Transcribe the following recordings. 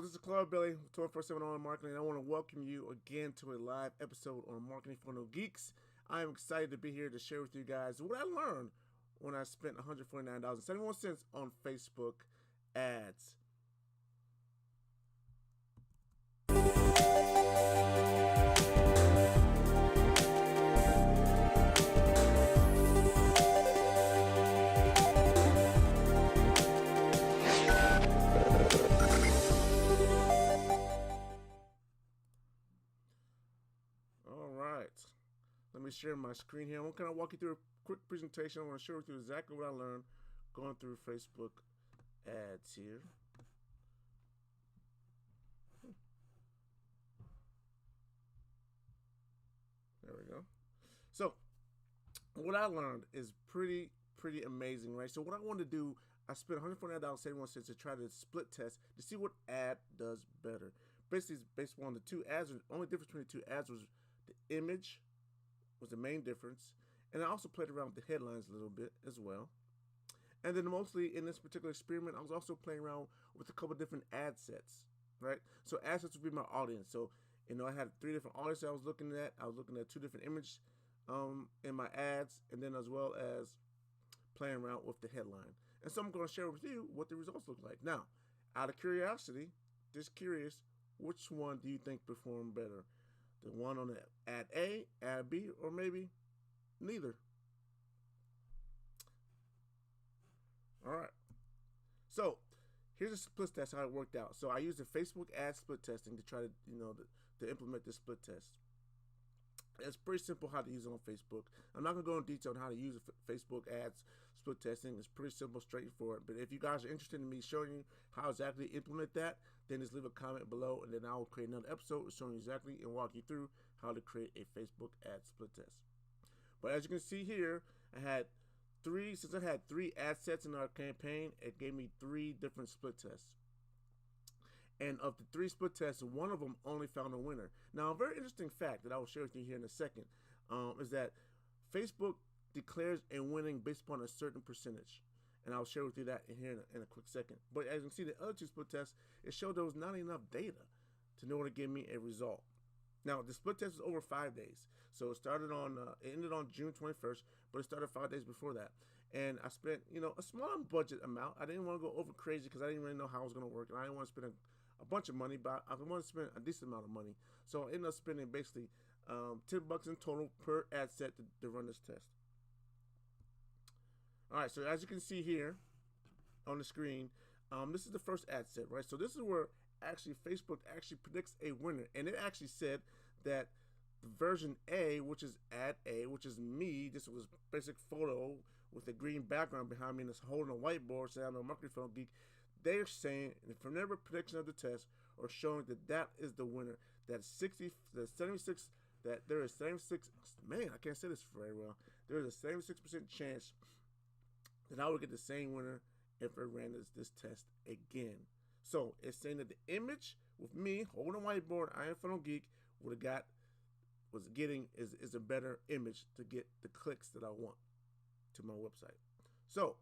Hello, this is Club Billy, 24/7 Online Marketing. I want to welcome you again to a live episode on Marketing for No Geeks. I am excited to be here to share with you guys what I learned when I spent $149.71 on Facebook ads. Let me share my screen here. I'm going to kind of walk you through a quick presentation. I want to share with you exactly what I learned going through Facebook ads here. There we go. So what I learned is pretty amazing, right? So what I wanted to do, I spent $149.71 to try to split test to see what ad does better. Basically, it's based on the two ads. The only difference between the two ads was the image was the main difference, and I also played around with the headlines a little bit as well. And then mostly in this particular experiment, I was also playing around with a couple different ad sets, right? So ad sets would be my audience. So I had 3 different audiences I was looking at. I was looking at 2 different images in my ads, and then as well as playing around with the headline. And so I'm going to share with you what the results look like. Now, out of curiosity, just curious, which one do you think performed better? The one on the ad A, ad B, or maybe neither. All right. So here's a split test, how it worked out. So I used the Facebook ad split testing to try to, to implement this split test. It's pretty simple how to use it on Facebook. I'm not going to go in detail on how to use Facebook ads split testing. It's pretty simple, straightforward. But if you guys are interested in me showing you how exactly to implement that, then just leave a comment below, and then I will create another episode showing you exactly and walk you through how to create a Facebook ad split test. But as you can see here, I had 3 ad sets in our campaign, it gave me 3 different split tests. And of the 3 split tests, one of them only found a winner. Now, a very interesting fact that I will share with you here in a second is that Facebook declares a winning based upon a certain percentage. And I'll share with you that here in a quick second. But as you can see, the other 2 split tests, it showed there was not enough data to know to give me a result. Now, the split test was over 5 days. So it started on, it ended on June 21st, but it started 5 days before that. And I spent, a small budget amount. I didn't want to go over crazy because I didn't really know how it was going to work. And I didn't want to spend a bunch of money, but I want to spend a decent amount of money. So I ended up spending basically $10 in total per ad set to run this test. All right, so as you can see here on the screen, this is the first ad set, right? So this is where actually Facebook actually predicts a winner, and it actually said that the version A, which is ad A, which is me, this was a basic photo with a green background behind me and it's holding a whiteboard saying I'm a marketing phone geek. They're saying from their prediction of the test or showing that is the winner. That 76, that there is 76. Man, I can't say this very well. There is a 76% chance that I would get the same winner if I ran this test again. So it's saying that the image with me holding a whiteboard, I am funnel geek, is a better image to get the clicks that I want to my website. So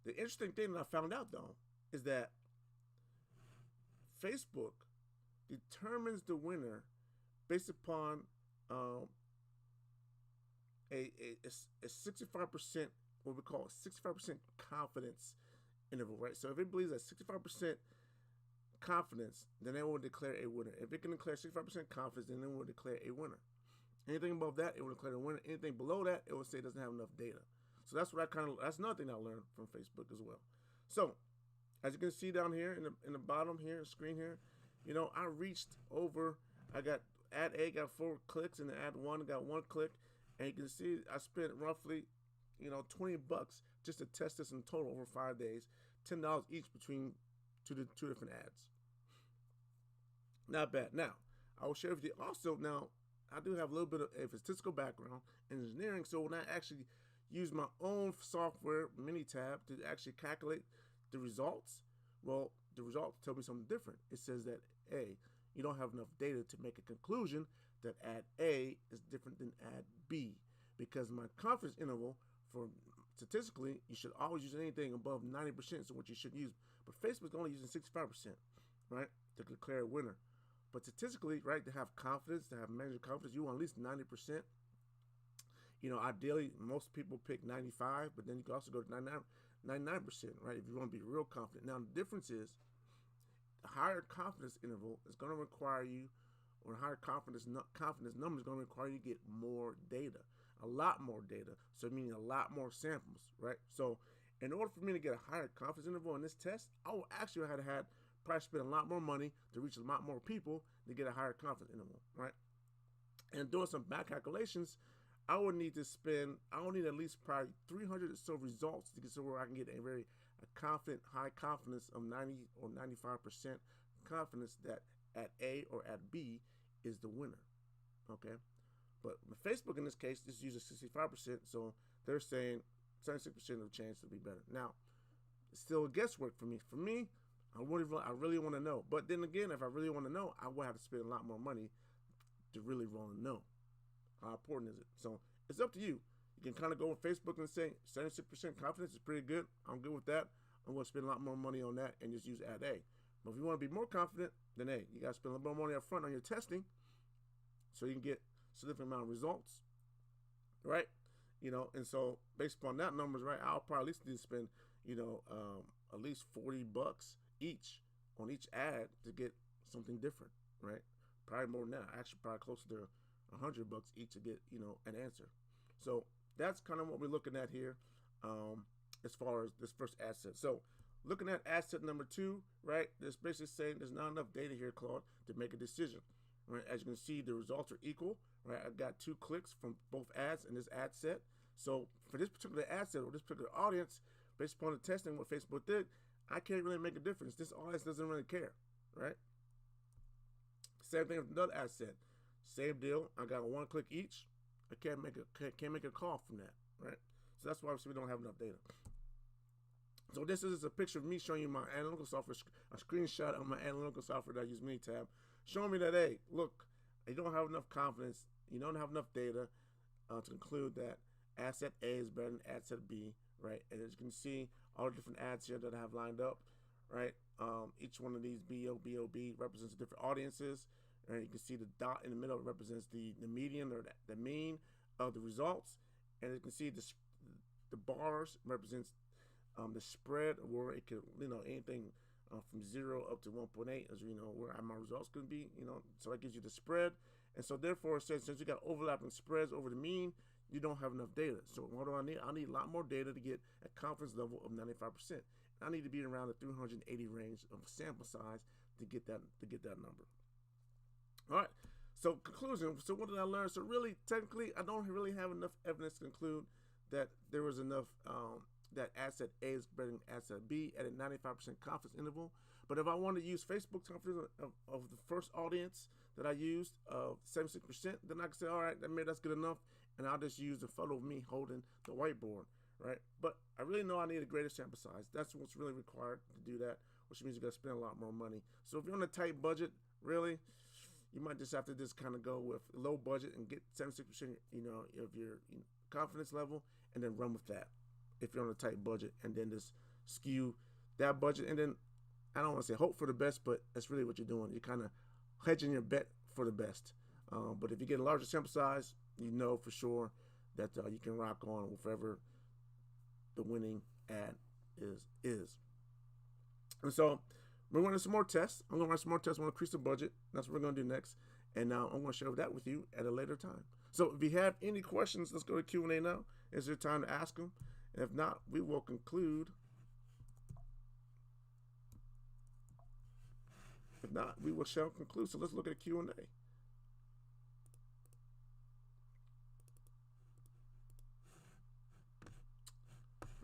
the interesting thing that I found out, though, is that Facebook determines the winner based upon a 65%, what we call a 65% confidence interval, right? So if it believes that 65% confidence, then they will declare a winner. If it can declare 65% confidence, then it will declare a winner. Anything above that, it will declare a winner. Anything below that, it will say it doesn't have enough data. So that's what that's another thing I learned from Facebook as well. So as you can see down here in the bottom here, screen here, I reached over, I got ad A got 4 clicks and ad 1 got 1 click. And you can see I spent roughly, $20 just to test this in total over 5 days, $10 each between two different ads. Not bad. Now, I will share with you also, now, I do have a little bit of a statistical background in engineering, so when I actually use my own software, Minitab, to actually calculate the results, well, the results tell me something different. It says that, A, you don't have enough data to make a conclusion that ad A is different than ad B, because my confidence interval for statistically, you should always use anything above 90%, so what you should use. But Facebook's only using 65%. right, to declare a winner. But statistically, right, to have confidence, to have measured confidence, you want at least 90%. Ideally, most people pick 95, but then you can also go to 99%, right, if you want to be real confident. Now, the difference is the higher confidence interval is going to require you, or higher confidence number is going to require you to get more data, a lot more data, so meaning a lot more samples, right? So in order for me to get a higher confidence interval in this test, I will actually have had probably spend a lot more money to reach a lot more people to get a higher confidence interval, right? And doing some back calculations, I would need at least probably 300 or so results to get to where I can get high confidence of 90 or 95% confidence that at A or at B is the winner, okay? But with Facebook in this case, this uses 65%, so they're saying 76% of chance to be better. Now, it's still guesswork for me. For me, I really want to know. But then again, if I really want to know, I will have to spend a lot more money to really want to know. How important is it? So it's up to you. You can kind of go on Facebook and say 76% confidence is pretty good. I'm good with that. I'm going to spend a lot more money on that and just use add A. But if you want to be more confident, then A, you got to spend a little more money up front on your testing so you can get a significant amount of results, right? And so based upon that numbers, right, I'll probably at least need to spend, at least $40 each on each ad to get something different, right? Probably more than that. Actually, probably closer to $100 each to get, an answer. So that's kind of what we're looking at here as far as this first asset. So looking at asset number 2, right, there's basically saying there's not enough data here, Claude, to make a decision. Right? As you can see, the results are equal. Right? I've got 2 clicks from both ads in this ad set. So for this particular ad set or this particular audience, based upon the testing what Facebook did, I can't really make a difference. This audience doesn't really care, right? Same thing with another ad set. Same deal. I got 1 click each. I can't make a call from that, right? So that's why we don't have enough data. So this is a picture of me showing you my analytical software, a screenshot of my analytical software that I use, Minitab, showing me that, hey, look, you don't have enough confidence, you don't have enough data to conclude that asset A is better than asset B, right? And as you can see, all the different ads here that I have lined up, right? Each one of these BOB represents different audiences. Right? You can see the dot in the middle represents the median or the mean of the results, and you can see the bars represents the spread, where it could, anything from 0 up to 1.8, as where my results could be, so that gives you the spread. And so therefore it says, since you got overlapping spreads over the mean, you don't have enough data. So what do I need? I need a lot more data to get a confidence level of 95%. I need to be around the 380 range of sample size to get that number. All right, so conclusion. So what did I learn? So really, technically, I don't really have enough evidence to conclude that there was enough, that asset A is better than asset B at a 95% confidence interval. But if I want to use Facebook confidence of the first audience that I used of 76%, then I can say, all right, that's good enough, and I'll just use a photo of me holding the whiteboard, right? But I really know I need a greater sample size. That's what's really required to do that, which means you got to spend a lot more money. So if you're on a tight budget, really, you might just have to just kind of go with low budget and get 76%, of your confidence level, and then run with that if you're on a tight budget, and then just skew that budget. And then, I don't want to say hope for the best, but that's really what you're doing. You're kind of hedging your bet for the best. But if you get a larger sample size, you know for sure that you can rock on with whatever the winning ad is. And so we're running some more tests. I'm going to run some more tests. I want to increase the budget. That's what we're going to do next. And now I'm going to share that with you at a later time. So if you have any questions, let's go to Q&A now. Is there time to ask them? And if not, we will conclude. If not, we shall conclude. So let's look at Q&A.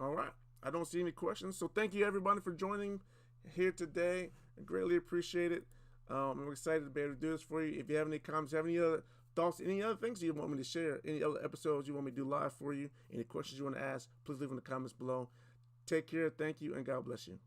All right. I don't see any questions. So thank you, everybody, for joining here today. I greatly appreciate it. I'm excited to be able to do this for you. If you have any comments, have any other thoughts, any other things you want me to share, any other episodes you want me to do live for you, any questions you want to ask, please leave in the comments below. Take care. Thank you, and God bless you.